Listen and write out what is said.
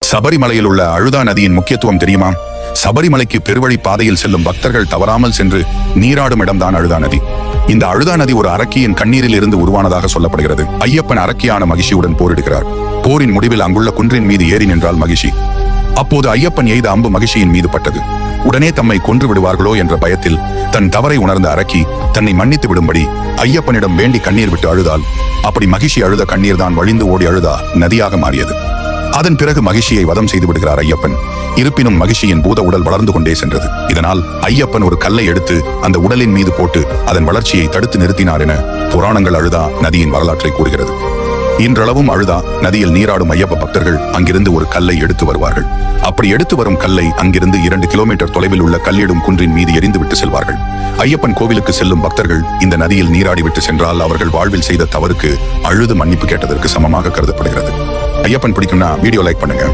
சபரிமலையில் உள்ள அழுதா நதியின் முக்கியத்துவம் தெரியுமா? சபரிமலைக்கு பெருவழி பாதையில் செல்லும் பக்தர்கள் தவறாமல் சென்று நீராடும் இடம்தான் அழுதா நதி. இந்த அழுதா நதி ஒரு அரக்கியின் கண்ணீரில் இருந்து உருவானதாக சொல்லப்படுகிறது. ஐயப்பன் அரக்கியான மகிஷியுடன் போரிடுகிறார். போரின் முடிவில் அங்குள்ள குன்றின் மீது ஏறி நின்றாள் மகிஷி. அப்போது ஐயப்பன் எய்த அம்பு மகிஷியின் மீது பட்டது. உடனே தம்மை கொன்று விடுவார்களோ என்ற பயத்தில் தன் தவறை உணர்ந்த அரக்கி தன்னை மன்னித்து விடும்படி ஐயப்பனிடம் வேண்டி கண்ணீர் விட்டு அழுதாள். அப்படி மகிஷி அழுத கண்ணீர் தான் வழிந்து ஓடி அழுதா நதியாக மாறியது. அதன் பிறகு மகிஷியை வதம் செய்து விடுகிறார் ஐயப்பன். இருப்பினும் மகிஷியின் பூத உடல் வளர்ந்து கொண்டே சென்றது. இதனால் ஐயப்பன் ஒரு கல்லை எடுத்து அந்த உடலின் மீது போட்டு அதன் வளர்ச்சியை தடுத்து நிறுத்தினார் என புராணங்கள் அழுதா நதியின் வரலாற்றை கூறுகிறது. இன்றளவும் அழுதா நதியில் நீராடும் ஐயப்ப பக்தர்கள் அங்கிருந்து ஒரு கல்லை எடுத்து வருவார்கள். அப்படி எடுத்து வரும் கல்லை அங்கிருந்து 2 கிலோமீட்டர் தொலைவில் உள்ள கல்லிடும் குன்றின் மீது எரிந்து விட்டு செல்வார்கள். ஐயப்பன் கோவிலுக்கு செல்லும் பக்தர்கள் இந்த நதியில் நீராடி விட்டு சென்றால் அவர்கள் வாழ்வில் செய்த தவறுக்கு அழுது மன்னிப்பு கேட்டதற்கு சமமாக கருதப்படுகிறது. ஐயப்பன் பிடிக்கும்னா வீடியோ லைக் பண்ணுங்க.